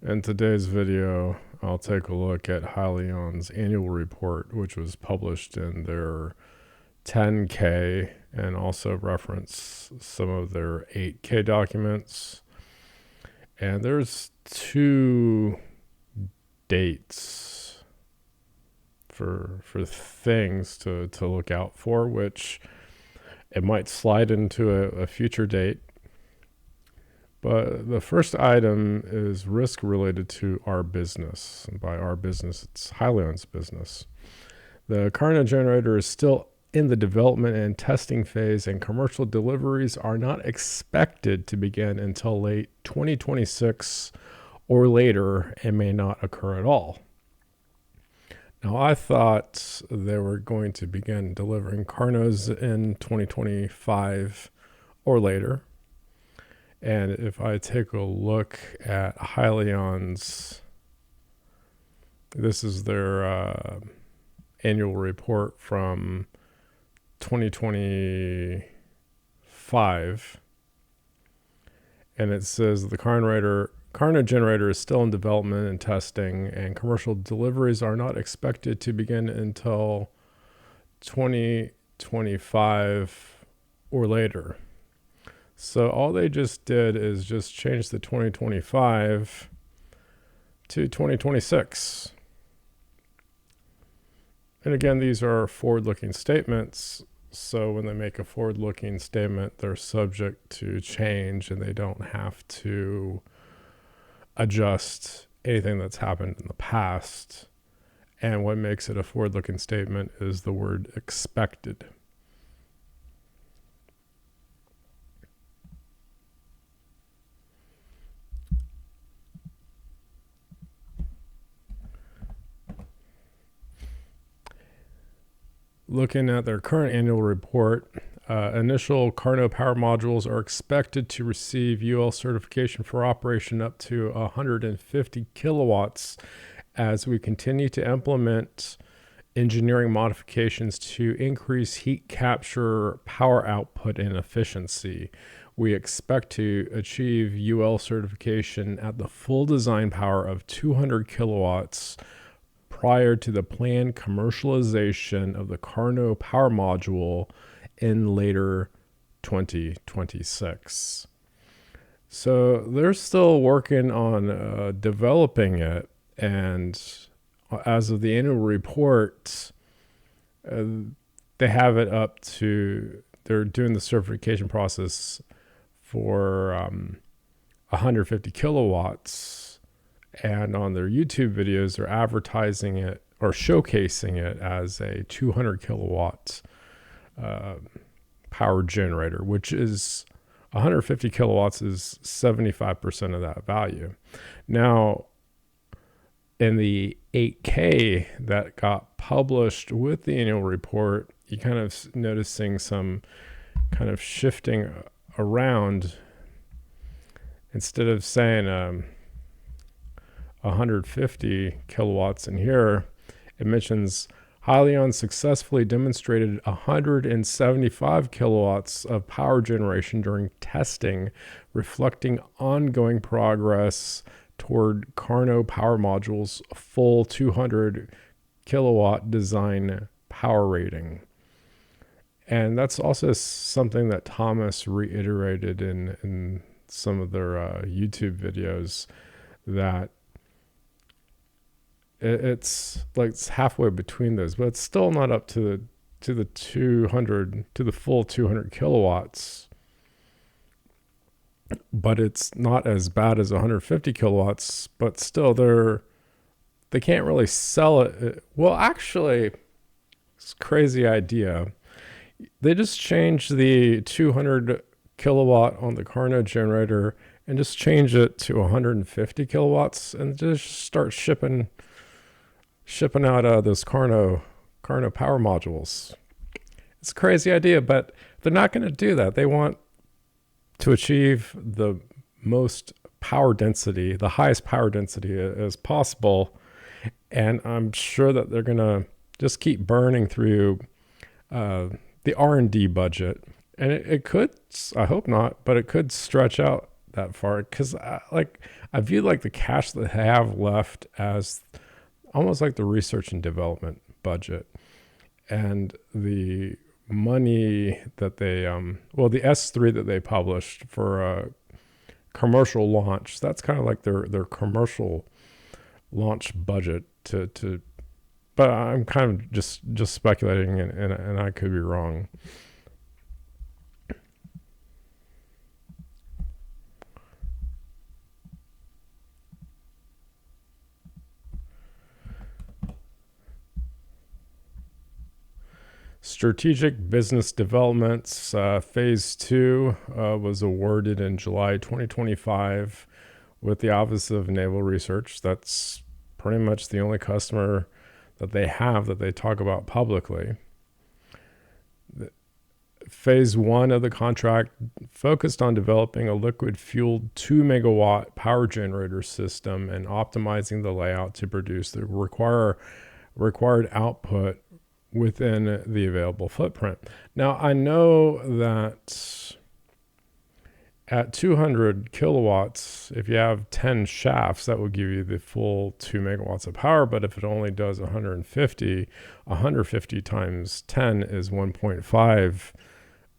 In today's video, I'll take a look at HYLN's annual report, which was published in their 10K, and also reference some of their 8K documents. And there's two dates for things to look out for, which it might slide into a future date. But the first item is risk related to our business. And by our business, it's HYLN's business. The Carno generator is still in the development and testing phase, and commercial deliveries are not expected to begin until late 2026 or later, and may not occur at all. Now, I thought they were going to begin delivering Carnos in 2025 or later. And if I take a look at HYLN's, this is their annual report from 2025. And it says the Carno generator is still in development and testing, and commercial deliveries are not expected to begin until 2025 or later. So all they just did is just change the 2025 to 2026. And again, these are forward-looking statements. So when they make a forward-looking statement, they're subject to change, and they don't have to adjust anything that's happened in the past. And what makes it a forward-looking statement is the word expected. Looking at their current annual report, initial Carno power modules are expected to receive UL certification for operation up to 150 kilowatts as we continue to implement engineering modifications to increase heat capture, power output, and efficiency. We expect to achieve UL certification at the full design power of 200 kilowatts prior to the planned commercialization of the Carno power module in later 2026. So they're still working on developing it, and as of the annual report, they have it up to, they're doing the certification process for 150 kilowatts. And on their YouTube videos, they're advertising it or showcasing it as a 200 kilowatt power generator, which is 150 kilowatts is 75% of that value. Now, in the 8K that got published with the annual report, you kind of noticing some kind of shifting around. Instead of saying 150 kilowatts in here, it mentions HYLN successfully demonstrated 175 kilowatts of power generation during testing, reflecting ongoing progress toward Carno power module's full 200 kilowatt design power rating. And that's also something that Thomas reiterated in some of their YouTube videos, that it's like it's halfway between those, but it's still not up to the 200, to the full 200 kilowatts. But it's not as bad as 150 kilowatts, but still they can't really sell it. Well, actually, it's a crazy idea. They just changed the 200 kilowatt on the Carno generator and just change it to 150 kilowatts and just start shipping out those Carno power modules. It's a crazy idea, but they're not going to do that. They want to achieve the most power density, the highest power density as possible. And I'm sure that they're going to just keep burning through the R&D budget. And it could, I hope not, but it could stretch out that far, because I view like the cash that they have left as almost like the research and development budget, and the money that they the S3 that they published for a commercial launch, that's kind of like their commercial launch budget to but I'm kind of just speculating, and I could be wrong. Strategic business developments, phase 2 was awarded in July 2025 with the Office of Naval Research. That's pretty much the only customer that they have that they talk about publicly. Phase 1 of the contract focused on developing a liquid-fueled 2 megawatt power generator system and optimizing the layout to produce the required output within the available footprint. Now, I know that at 200 kilowatts, if you have 10 shafts, that would give you the full 2 megawatts of power. But if it only does 150 times 10 is 1.5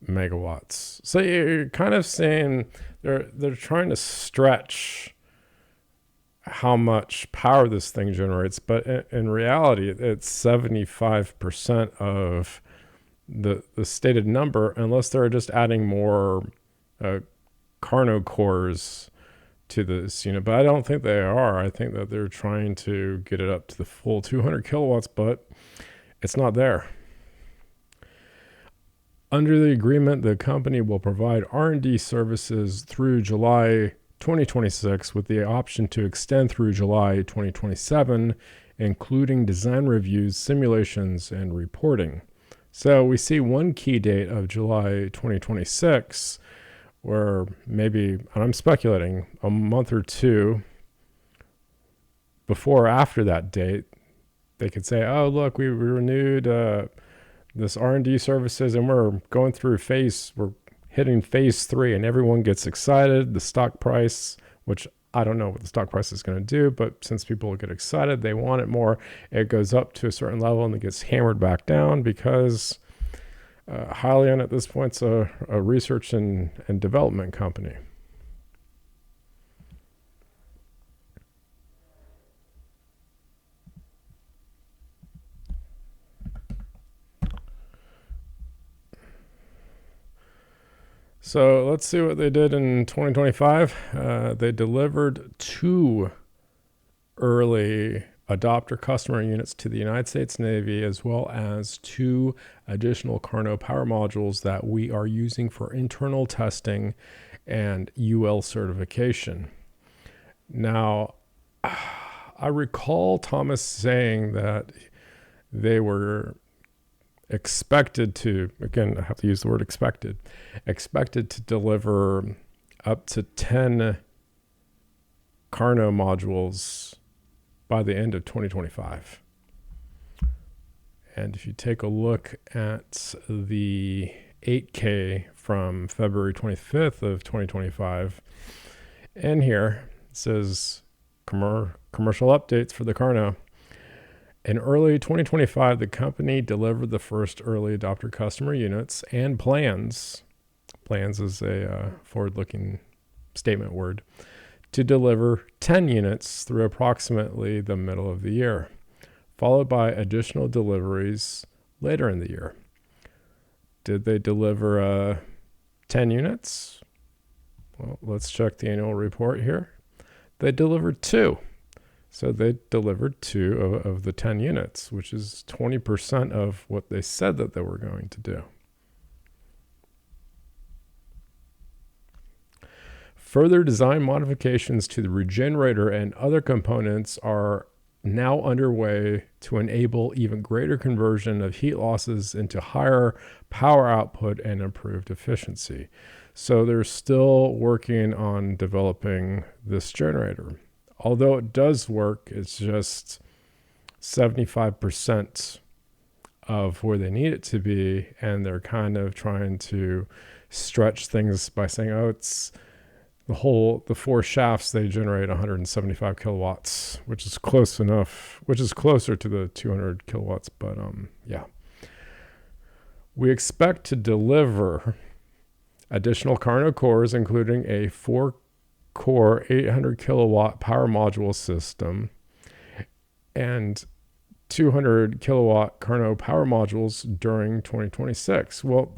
megawatts. So you're kind of saying they're trying to stretch how much power this thing generates, but in reality, it's 75% of the stated number, unless they're just adding more Carno cores to this unit. But I don't think they are. I think that they're trying to get it up to the full 200 kilowatts, but it's not there. Under the agreement, the company will provide R&D services through July 2026 with the option to extend through July 2027, including design reviews, simulations, and reporting. So we see one key date of July 2026, where maybe, and I'm speculating, a month or two before or after that date, they could say, oh, look, we renewed this R&D services, and we're going through we're hitting phase 3, and everyone gets excited. The stock price, which I don't know what the stock price is going to do, but since people get excited, they want it more. It goes up to a certain level and it gets hammered back down because HYLN at this point is a research and development company. So let's see what they did in 2025. They delivered 2 early adopter customer units to the United States Navy, as well as 2 additional Carno power modules that we are using for internal testing and UL certification. Now, I recall Thomas saying that they were expected to, again, I have to use the word expected to deliver up to 10 Carno modules by the end of 2025. And if you take a look at the 8K from February 25th of 2025, and here it says commercial updates for the Carno. In early 2025, the company delivered the first early adopter customer units and plans. Plans is a forward-looking statement word, to deliver 10 units through approximately the middle of the year, followed by additional deliveries later in the year. Did they deliver 10 units? Well, let's check the annual report here. They delivered 2. So they delivered 2 of the 10 units, which is 20% of what they said that they were going to do. Further design modifications to the regenerator and other components are now underway to enable even greater conversion of heat losses into higher power output and improved efficiency. So they're still working on developing this generator. Although it does work, it's just 75% of where they need it to be, and they're kind of trying to stretch things by saying, oh, it's the four shafts, they generate 175 kilowatts, which is close enough, which is closer to the 200 kilowatts. But yeah, we expect to deliver additional Carno cores, including a 4-core 800 kilowatt power module system and 200 kilowatt Carno power modules during 2026. Well,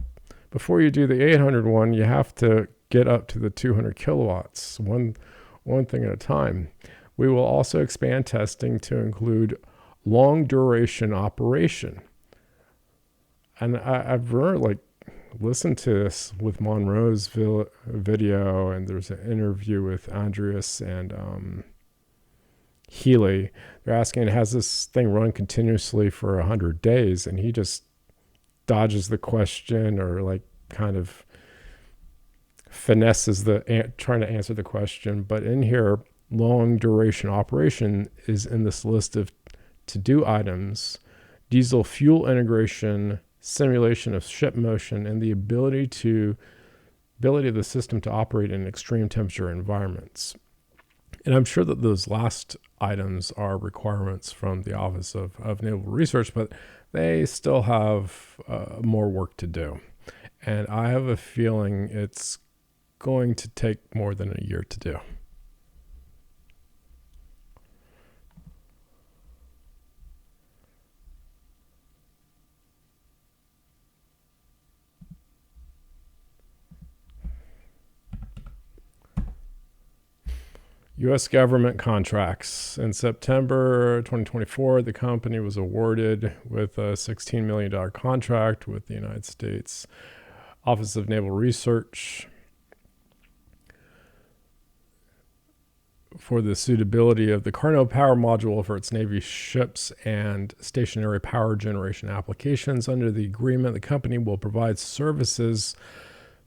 before you do the 800 one, you have to get up to the 200 kilowatts, one thing at a time. We will also expand testing to include long duration operation. And I've listened to this with Monroe's video, and there's an interview with Andreas and Healy. They're asking, has this thing run continuously for 100 days? And he just dodges the question, or kind of finesses trying to answer the question. But in here, long duration operation is in this list of to-do items: diesel fuel integration, simulation of ship motion, and the ability of the system to operate in extreme temperature environments. And I'm sure that those last items are requirements from the Office of Naval Research, but they still have more work to do. And I have a feeling it's going to take more than a year to do. U.S. government contracts. In September 2024, the company was awarded with a $16 million contract with the United States Office of Naval Research for the suitability of the Carno power module for its Navy ships and stationary power generation applications. Under the agreement, the company will provide services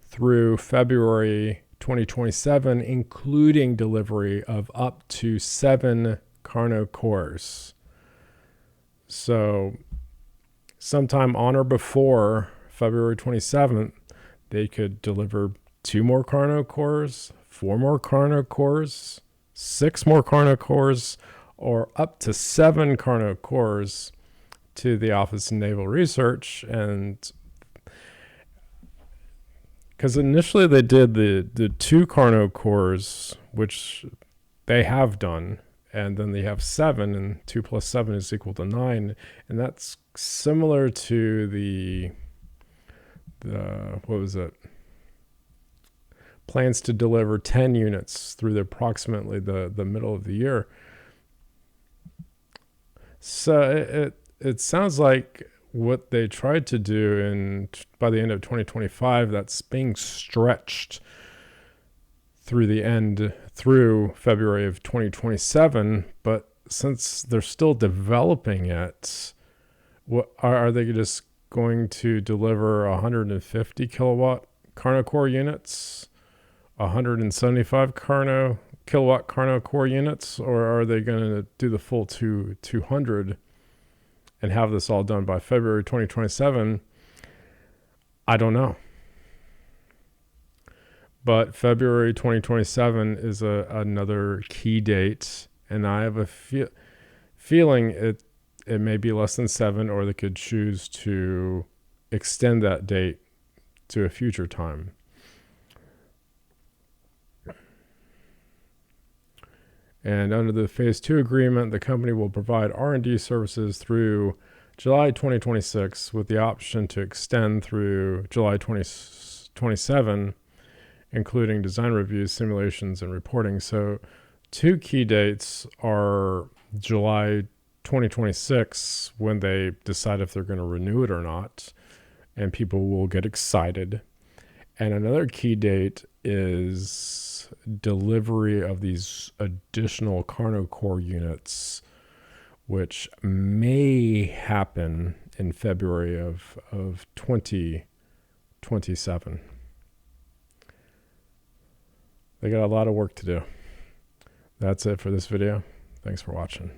through February 2027, including delivery of up to 7 Carno cores. So sometime on or before February 27th, they could deliver 2 more Carno cores, 4 more Carno cores, 6 more Carno cores, or up to 7 Carno cores to the Office of Naval Research. And because initially they did the 2 Carno cores, which they have done, and then they have 7, and 2 plus 7 is equal to 9, and that's similar to the what was it? Plans to deliver 10 units through approximately the middle of the year. So it sounds like what they tried to do by the end of 2025, that's being stretched through February of 2027. But since they're still developing it, what are they just going to deliver 150 kilowatt Carno core units, 175 kilowatt Carno core units, or are they going to do the full 200 and have this all done by February 2027? I don't know. But February 2027 is another key date, and I have a feeling it may be less than 7, or they could choose to extend that date to a future time. And under the Phase 2 agreement, the company will provide R&D services through July 2026 with the option to extend through July 2027, including design reviews, simulations, and reporting. So 2 key dates are July 2026, when they decide if they're going to renew it or not, and people will get excited. And another key date is delivery of these additional Carno core units, which may happen in February of 2027. They got a lot of work to do. That's it for this video. Thanks for watching.